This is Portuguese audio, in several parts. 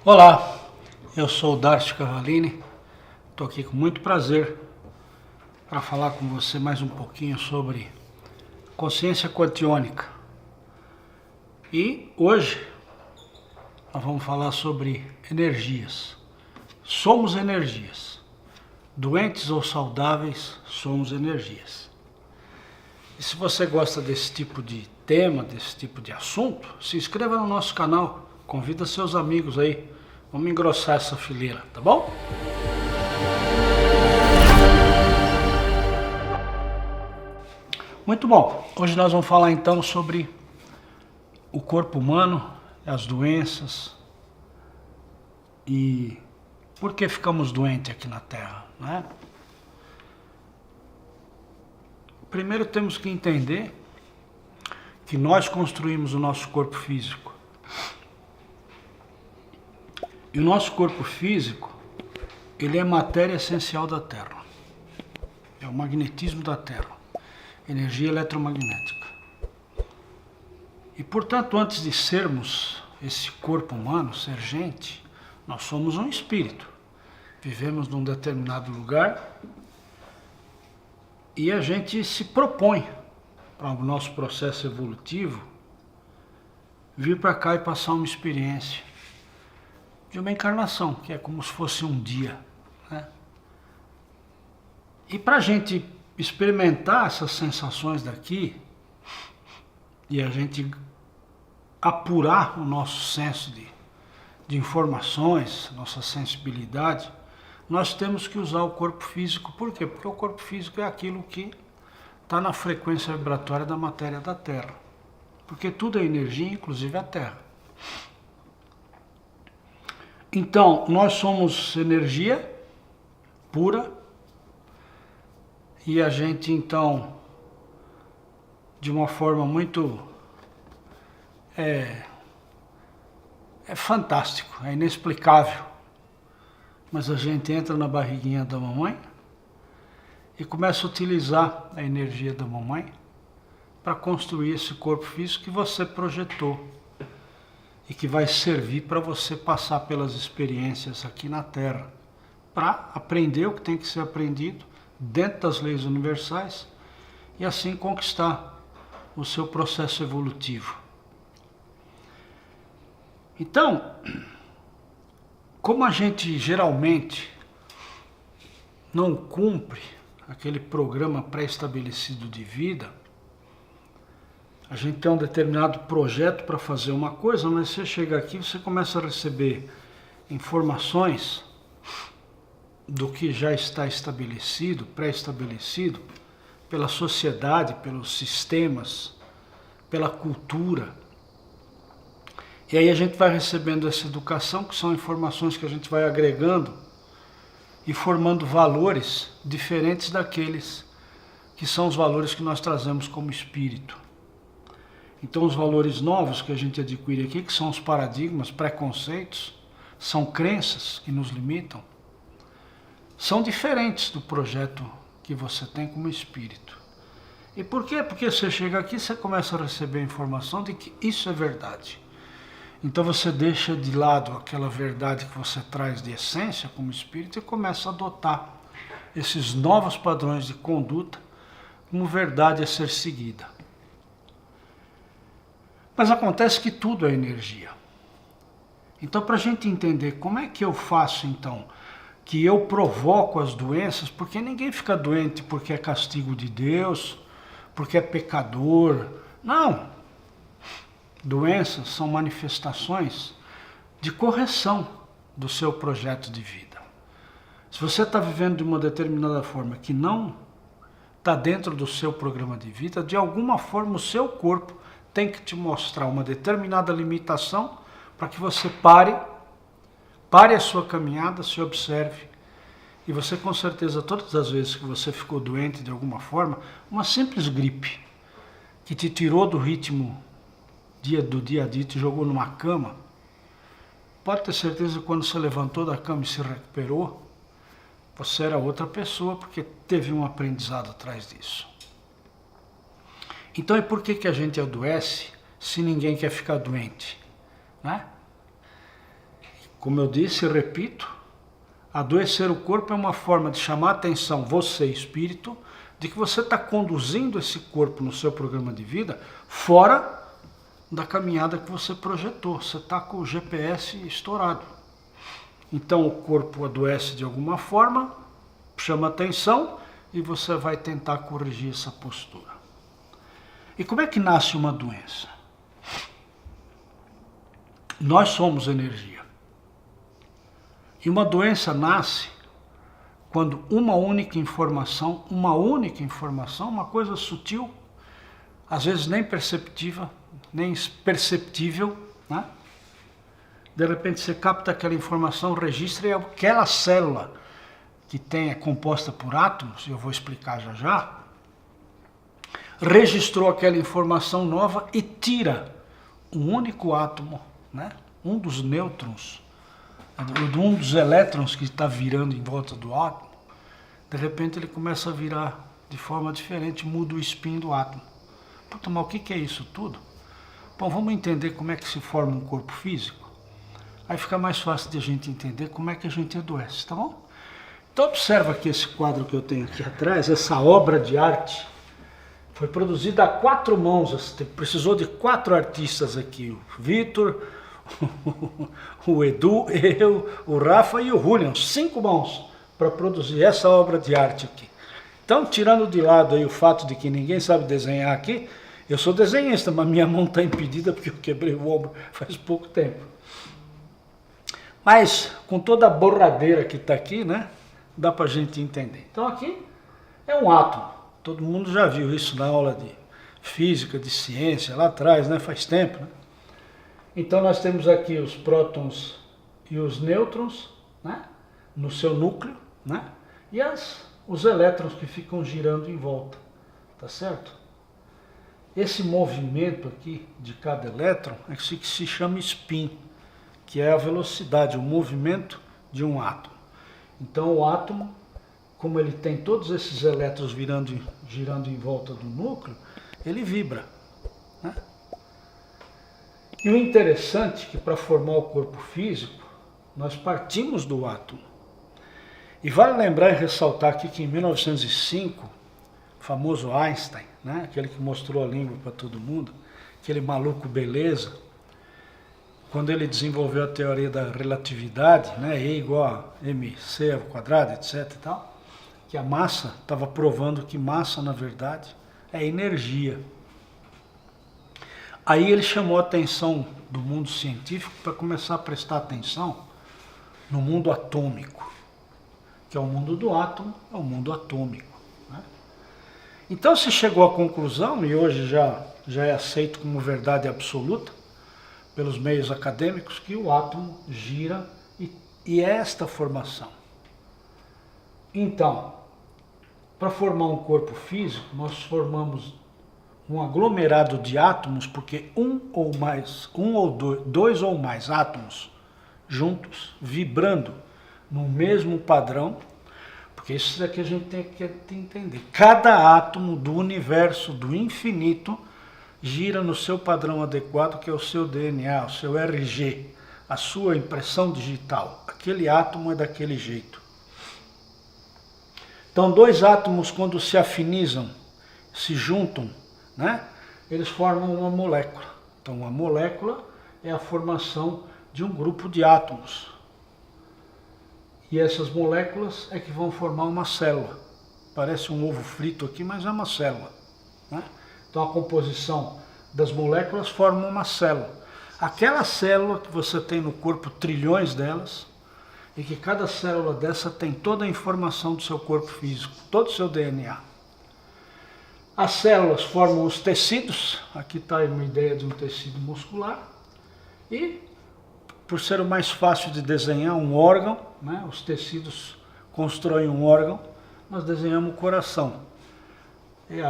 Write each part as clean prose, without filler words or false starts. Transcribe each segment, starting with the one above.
Olá, eu sou o Darcio Cavallini, estou aqui com muito prazer para falar com você mais um pouquinho sobre consciência quantiônica. E hoje nós vamos falar sobre energias. Somos energias. Doentes ou saudáveis, somos energias. E se você gosta desse tipo de tema, desse tipo de assunto, se inscreva no nosso canal, convida seus amigos aí. Vamos engrossar essa fileira, tá bom? Muito bom. Hoje nós vamos falar então sobre o corpo humano, as doenças e por que ficamos doentes aqui na Terra, né? Primeiro temos que entender que nós construímos o nosso corpo físico. E o nosso corpo físico, ele é matéria essencial da Terra. É o magnetismo da Terra, energia eletromagnética. E portanto, antes de sermos esse corpo humano, ser gente, nós somos um espírito. Vivemos num determinado lugar e a gente se propõe para o nosso processo evolutivo vir para cá e passar uma experiência de uma encarnação, que é como se fosse um dia, né? E para a gente experimentar essas sensações daqui e a gente apurar o nosso senso de informações, nossa sensibilidade, nós temos que usar o corpo físico. Por quê? Porque o corpo físico é aquilo que está na frequência vibratória da matéria da Terra. Porque tudo é energia, inclusive a Terra. Então, nós somos energia pura e a gente, então, de uma forma muito... É fantástico, é inexplicável, mas a gente entra na barriguinha da mamãe e começa a utilizar a energia da mamãe para construir esse corpo físico que você projetou e que vai servir para você passar pelas experiências aqui na Terra, para aprender o que tem que ser aprendido dentro das leis universais e assim conquistar o seu processo evolutivo. Então, como a gente geralmente não cumpre aquele programa pré-estabelecido de vida, a gente tem um determinado projeto para fazer uma coisa, mas você chega aqui e você começa a receber informações do que já está estabelecido, pré-estabelecido, pela sociedade, pelos sistemas, pela cultura. E aí a gente vai recebendo essa educação, que são informações que a gente vai agregando e formando valores diferentes daqueles que são os valores que nós trazemos como espírito. Então os valores novos que a gente adquire aqui, que são os paradigmas, preconceitos, são crenças que nos limitam, são diferentes do projeto que você tem como espírito. E por quê? Porque você chega aqui e você começa a receber a informação de que isso é verdade. Então você deixa de lado aquela verdade que você traz de essência como espírito e começa a adotar esses novos padrões de conduta como verdade a ser seguida. Mas acontece que tudo é energia. Então, para a gente entender como é que eu faço, então, que eu provoco as doenças, porque ninguém fica doente porque é castigo de Deus, porque é pecador. Não. Doenças são manifestações de correção do seu projeto de vida. Se você está vivendo de uma determinada forma que não está dentro do seu programa de vida, de alguma forma o seu corpo tem que te mostrar uma determinada limitação para que você pare a sua caminhada, se observe. E você, com certeza, todas as vezes que você ficou doente de alguma forma, uma simples gripe que te tirou do ritmo do dia a dia, te jogou numa cama, pode ter certeza que quando você levantou da cama e se recuperou, você era outra pessoa, porque teve um aprendizado atrás disso. Então, e por que a gente adoece se ninguém quer ficar doente, né? como eu disse e repito, adoecer o corpo é uma forma de chamar a atenção, você, espírito, de que você está conduzindo esse corpo no seu programa de vida fora da caminhada que você projetou. Você está com o GPS estourado. Então o corpo adoece de alguma forma, chama atenção e você vai tentar corrigir essa postura. E como é que nasce uma doença? Nós somos energia. E uma doença nasce quando uma única informação, uma coisa sutil, às vezes nem perceptível, né? De repente você capta aquela informação, registra e aquela célula que é composta por átomos, eu vou explicar já já, registrou aquela informação nova e tira um único átomo, né? Um dos nêutrons, um dos elétrons que está virando em volta do átomo, de repente ele começa a virar de forma diferente, muda o spin do átomo. Puta, mas o que é isso tudo? Bom, vamos entender como é que se forma um corpo físico. Aí fica mais fácil de a gente entender como é que a gente adoece, tá bom? Então observa aqui esse quadro que eu tenho aqui atrás, essa obra de arte, foi produzida a 4 mãos, precisou de 4 artistas aqui, o Vitor, o Edu, eu, o Rafa e o Julian, 5 mãos para produzir essa obra de arte aqui. Então, tirando de lado aí o fato de que ninguém sabe desenhar aqui, eu sou desenhista, mas minha mão está impedida porque eu quebrei o ombro faz pouco tempo. Mas, com toda a borradeira que está aqui, né, dá para a gente entender. Então aqui é um átomo, todo mundo já viu isso na aula de física, de ciência, lá atrás, né, faz tempo, né? Então nós temos aqui os prótons e os nêutrons, né, no seu núcleo, né, e os elétrons que ficam girando em volta, tá certo? Esse movimento aqui de cada elétron é que se chama spin, que é a velocidade, o movimento de um átomo. Então o átomo, como ele tem todos esses elétrons girando em volta do núcleo, ele vibra, né? E o interessante é que para formar o corpo físico, nós partimos do átomo. E vale lembrar e ressaltar aqui que em 1905, o famoso Einstein, né, aquele que mostrou a língua para todo mundo, aquele maluco beleza, quando ele desenvolveu a teoria da relatividade, né, E igual a mc ao quadrado, etc. e tal, que a massa, estava provando que massa, na verdade, é energia. Aí ele chamou a atenção do mundo científico para começar a prestar atenção no mundo atômico, que é o mundo do átomo, é o mundo atômico, né? Então se chegou à conclusão, e hoje já é aceito como verdade absoluta pelos meios acadêmicos, que o átomo gira e é esta formação. Então, para formar um corpo físico, nós formamos um aglomerado de átomos, porque dois ou mais átomos juntos, vibrando no mesmo padrão, porque isso é que a gente tem que entender. Cada átomo do universo, do infinito, gira no seu padrão adequado, que é o seu DNA, o seu RG, a sua impressão digital. Aquele átomo é daquele jeito. Então, 2 átomos, quando se afinizam, se juntam, né, eles formam uma molécula. Então, uma molécula é a formação de um grupo de átomos. E essas moléculas é que vão formar uma célula. Parece um ovo frito aqui, mas é uma célula, né? Então a composição das moléculas forma uma célula. Aquela célula que você tem no corpo, trilhões delas, e que cada célula dessa tem toda a informação do seu corpo físico, todo o seu DNA. As células formam os tecidos, aqui está uma ideia de um tecido muscular, e por ser o mais fácil de desenhar um órgão, né, os tecidos constroem um órgão, nós desenhamos o coração. É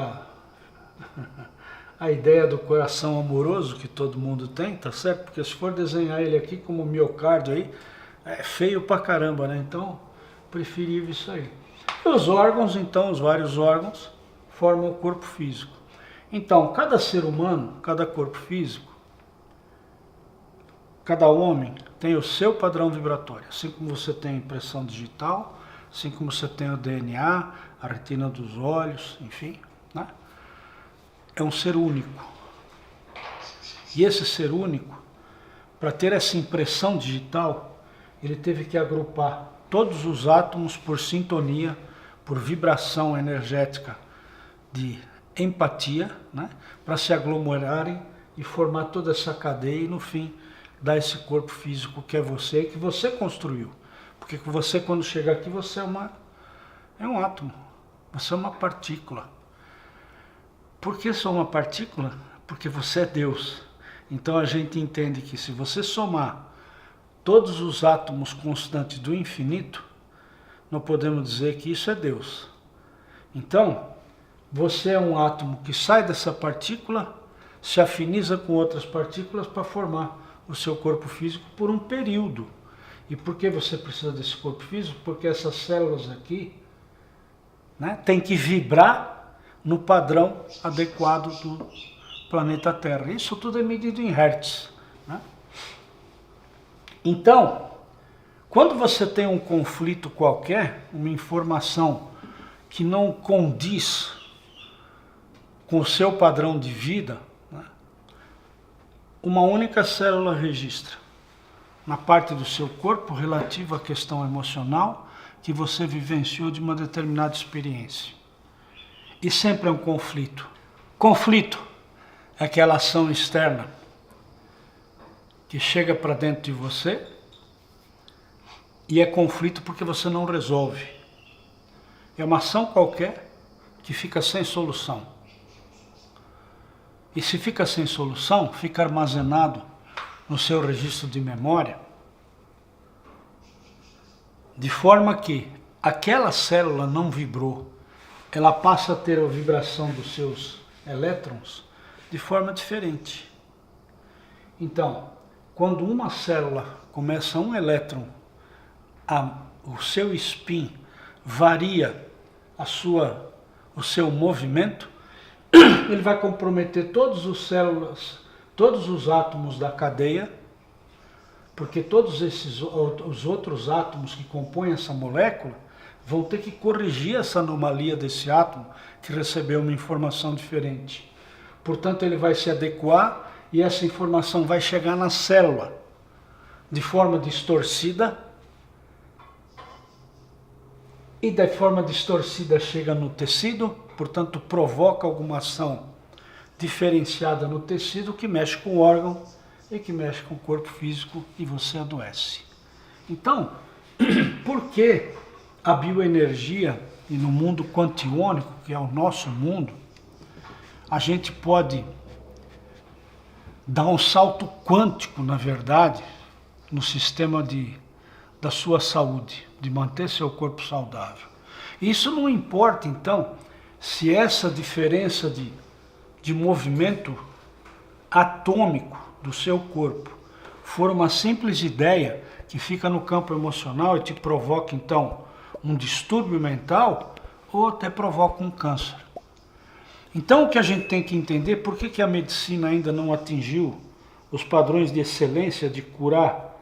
a ideia do coração amoroso que todo mundo tem, tá certo? Porque se for desenhar ele aqui como miocárdio aí, é feio pra caramba, né? Então, preferível isso aí. E os órgãos, então, os vários órgãos, formam o corpo físico. Então, cada ser humano, cada corpo físico, cada homem tem o seu padrão vibratório, assim como você tem a impressão digital, assim como você tem o DNA, a retina dos olhos, enfim, né? É um ser único. E esse ser único, para ter essa impressão digital, ele teve que agrupar todos os átomos por sintonia, por vibração energética de empatia, né? Para se aglomerarem e formar toda essa cadeia e no fim dar esse corpo físico que é você, que você construiu. Porque você, quando chega aqui, você é um átomo, você é uma partícula. Por que sou uma partícula? Porque você é Deus. Então a gente entende que se você somar todos os átomos constantes do infinito, nós podemos dizer que isso é Deus. Então, você é um átomo que sai dessa partícula, se afiniza com outras partículas para formar o seu corpo físico por um período. E por que você precisa desse corpo físico? Porque essas células aqui, né, tem que vibrar no padrão adequado do planeta Terra. Isso tudo é medido em hertz, né? Então, quando você tem um conflito qualquer, uma informação que não condiz com o seu padrão de vida, né, uma única célula registra na parte do seu corpo relativa à questão emocional que você vivenciou de uma determinada experiência. E sempre é um conflito. Conflito é aquela ação externa que chega para dentro de você e é conflito porque você não resolve. É uma ação qualquer que fica sem solução. E se fica sem solução, fica armazenado no seu registro de memória, de forma que aquela célula não vibrou, ela passa a ter a vibração dos seus elétrons de forma diferente. Então, quando uma célula começa um elétron, o seu spin varia o seu movimento, ele vai comprometer todos os átomos da cadeia, porque todos os outros átomos que compõem essa molécula vão ter que corrigir essa anomalia desse átomo que recebeu uma informação diferente. Portanto, ele vai se adequar e essa informação vai chegar na célula de forma distorcida, e de forma distorcida chega no tecido, portanto provoca alguma ação diferenciada no tecido que mexe com o órgão e que mexe com o corpo físico e você adoece. Então, por que a bioenergia e no mundo quantiônico, que é o nosso mundo, a gente pode dar um salto quântico, na verdade, no sistema da sua saúde, de manter seu corpo saudável. Isso não importa, então, se essa diferença de movimento atômico do seu corpo for uma simples ideia que fica no campo emocional e te provoca, então, um distúrbio mental ou até provoca um câncer. Então, o que a gente tem que entender, por que a medicina ainda não atingiu os padrões de excelência de curar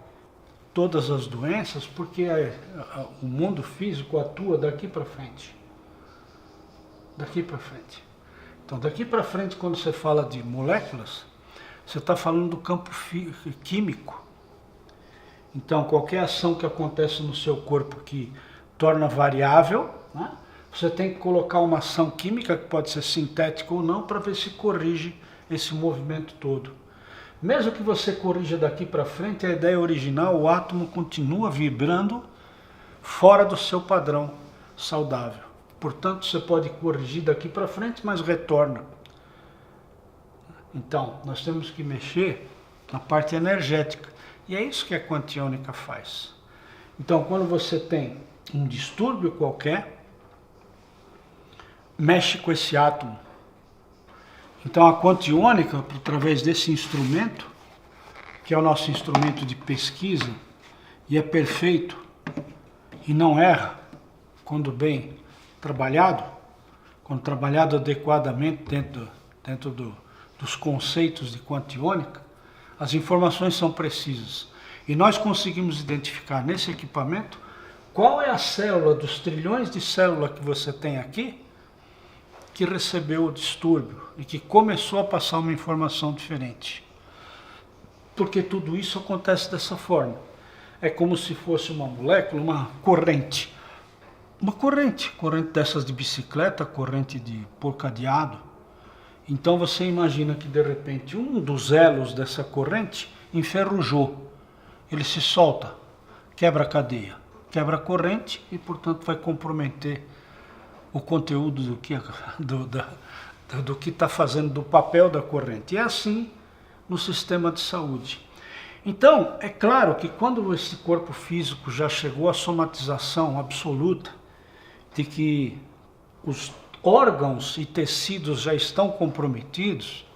todas as doenças, porque o mundo físico atua daqui para frente. Daqui para frente. Então, daqui para frente, quando você fala de moléculas, você está falando do campo químico. Então, qualquer ação que acontece no seu corpo que torna variável, né, você tem que colocar uma ação química, que pode ser sintética ou não, para ver se corrige esse movimento todo. Mesmo que você corrija daqui para frente, a ideia original, o átomo continua vibrando fora do seu padrão saudável. Portanto, você pode corrigir daqui para frente, mas retorna. Então, nós temos que mexer na parte energética. E é isso que a quantiônica faz. Então, quando você tem um distúrbio qualquer, mexe com esse átomo. Então a quantiônica, através desse instrumento, que é o nosso instrumento de pesquisa, e é perfeito, e não erra, quando bem trabalhado, quando trabalhado adequadamente dentro dos conceitos de quantiônica, as informações são precisas. E nós conseguimos identificar nesse equipamento qual é a célula dos trilhões de células que você tem aqui que recebeu o distúrbio e que começou a passar uma informação diferente. Porque tudo isso acontece dessa forma. É como se fosse uma molécula, uma corrente. Uma corrente dessas de bicicleta, corrente de porcadeado. Então você imagina que de repente um dos elos dessa corrente enferrujou. Ele se solta, quebra a cadeia, quebra a corrente e portanto vai comprometer o conteúdo do que está fazendo, do papel da corrente. E é assim no sistema de saúde. Então, é claro que quando esse corpo físico já chegou à somatização absoluta, de que os órgãos e tecidos já estão comprometidos,